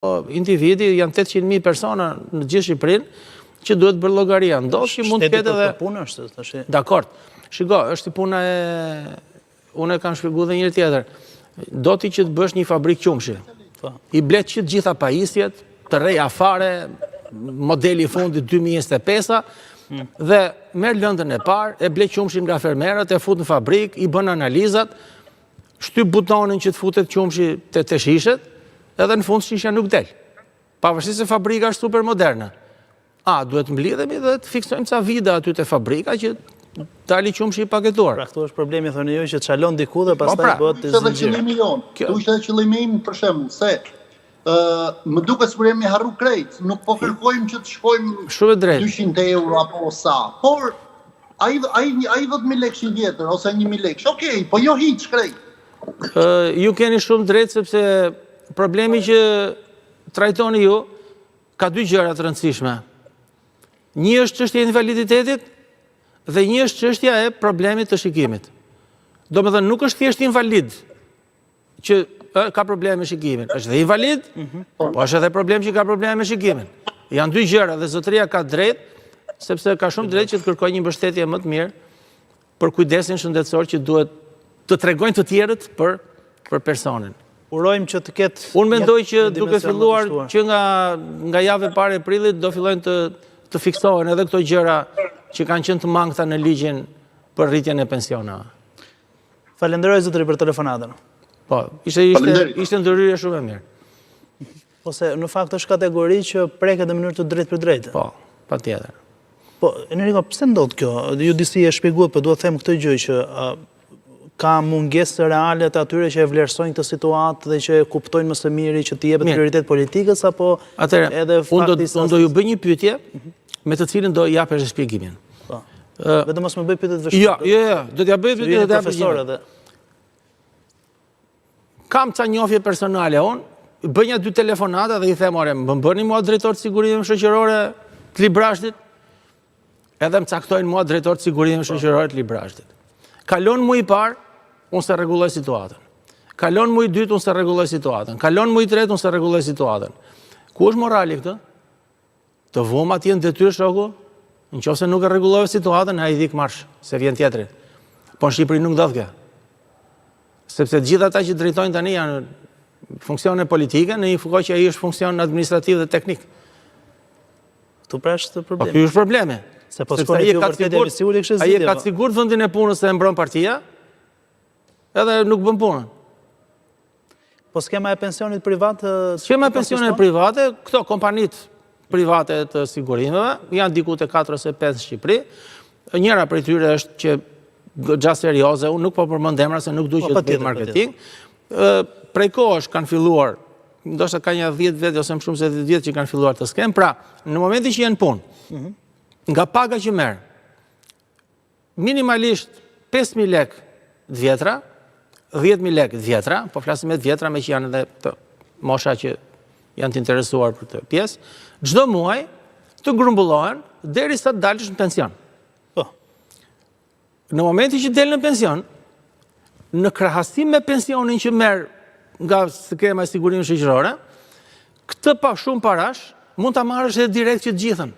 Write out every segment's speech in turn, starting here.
individi, janë 800.000 persona në gjithë Shqipërinë që duhet bërë llogaria. Ndoshta që mund të ketë edhe punë është tash. Dakor. Shiko, është puna e unë e kam shpjeguar edhe një tjetër. Do ti që të bësh një fabrikë qumshi. I blet që të gjitha pajisjet, të reja fare, modeli i fundit 2025 dhe merr lëndën e parë, e blet qumshin nga fermerët, e fut në fabrikë, i bën analizat, shtyp butonin që të futet qumshi te shishet, edhe në fund shisha nuk del. Pavarësisht se fabrika është super moderne. Duhet mblidhemi dhe të fiksojmë ca vida aty te fabrika që dali qumshi i paketuar. Pra këtu është problemi, thoni ju, që çalon diku dhe pastaj bëhet zinxhir. Edhe qëllimi jon. Kjo është edhe qëllimi im për shembull, se më duket se jemi harru krejt, nuk po kërkojmë që të shkojmë 200 euro apo sa, por ai 10.000 lekë i vjetër ose 1.000 lekë. Okej, po jo hiç krejt. Ju keni shumë drejt sepse problemi që trajtoni ju ka dy gjëra të rëndësishme. Një është çështja e invaliditetit dhe një është çështja e problemit të shikimit. Domethënë nuk është thjesht invalid që ka probleme me shikimin, është dhe invalid, po është edhe problem që ka probleme me shikimin. Janë dy gjëra dhe zotëria ka drejt, sepse ka shumë drejt që të kërkojë një mbështetje më të mirë për kujdesin shëndetësor që duhet të tregojnë të tjerët për personin. Urojmë që të ketë. Unë mendoj që duke filluar që nga java e parë e prillit do fillojnë të fiksohen edhe këto gjëra që kanë qenë të mangëta në ligjin për rritjen e pensionave. Falenderoj zotëri për telefonatën. Po, ishte ndërhyrje shumë e mirë. Ose në fakt është kategori që preket në mënyrë të drejtë për drejtë. Po, patjetër. Po, Enrico, pse ndodh kjo? Ju disi e shpjeguat, po duhet të them këtë gjë që ka mungesë reale të atyre që e vlerësojnë këtë situatë dhe që kuptojnë më së miri që t'i jepet prioritet politikës, apo edhe fakti unë do ju bëj një pyetje me të cilën do japësh shpjegimin. Vetëm mos më bëj pyetje të vështira. Jo, do t'ja bëj pyetje të vështira. Kam ca njohje personale unë, bëj një 2 telefonata dhe i them, "Ore, më bëni mua drejtor të sigurimeve shoqërore të Librashtit?" Edhe më caktojnë mua drejtor të sigurimeve shoqërore të Librashtit. Kalon muaj i parë, unë se rregulloj situatën. Kalon muaj i dytë, unë se rregulloj situatën. Kalon muaj i tretë, unë se rregulloj situatën. Ku është morali këtë? Të vëmë atje në detyrë shoku? Nëse nuk e rregullove situatën, ai dik marsh, se vjen tjetri. Po në Shqipëri nuk ndodh kjo. Sepse gjithë ata që drejtojnë tani janë funksione politike, në një kohë që ai është funksion administrativ dhe teknik. Tu pra është problemi. Po ky është problemi. Se po shkoni ju vërtet e sigurt kështë zgjidhje. Ai ka sigurt vendin e punës se e mbron partia, edhe nuk bën punën. Po skema e pensionit privat? Skema e pensionit private, këto kompanitë private të sigurimeve, janë diku te 4 ose 5 në Shqipëri. Njëra prej tyre është që gjatë serioze, unë nuk po përmend emra se nuk dua që të bëj marketing. Prej kohësh kanë filluar, ndoshta ka një 10 vjet ose më shumë se 10 vjet që kanë filluar të skem. Pra, në momentin që janë punë, nga paga që merr, minimalisht 5.000 lekë të vjetra, 10.000 lekë të vjetra, po flasim me të vjetra me që janë edhe të mosha që janë të interesuar për të pjesë, çdo muaj të grumbullohen derisa të dalësh në pension. Në momentin që del në pension, në krahasim me pensionin që merr nga skema e sigurimeve shoqërore, këtë pa shumë parash mund ta marrësh edhe direkt që të gjithën.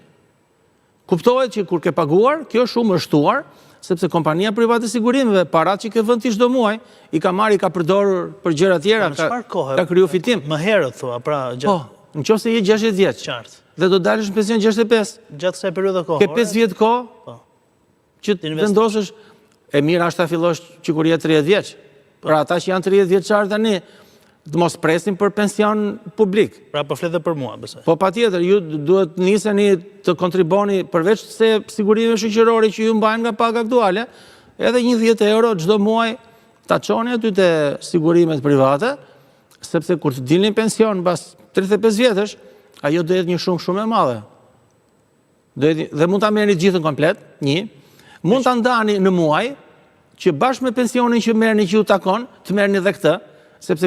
Kuptohet që kur ke paguar, kjo është shumë shtuar, sepse kompania private sigurimeve, paratë që ke vënë ti çdo muaj, i ka marrë, i ka përdorur për gjëra tjera, ka kriju fitim. Më herët thua, pra gjatë. Po, nëse je 60 vjeç. Qartë. Dhe do dalësh në pension 65. Gjatë kësaj periudhe kohore. Ke 5 vjet kohë. Që të vendosësh, e mira është ta fillosh që kur je 30 vjeç. Pra ata që janë 30 vjeçar tani, të mos presin për pension publik. Pra po flet edhe për mua, besoj. Po patjetër, ju duhet niseni të kontriboni përveç se sigurimeve shoqërore që ju mbajnë nga paga aktuale, edhe 10 euro çdo muaj ta çoni aty te sigurimet private, sepse kur të dilni pension pas 35 vjetësh, ajo do jetë një shumë shumë e madhe. Dhe mund ta merrni gjithën komplet, mund ta ndani në muaj, që bashkë me pensionin që merrni që ju takon, të merrni edhe këtë, sepse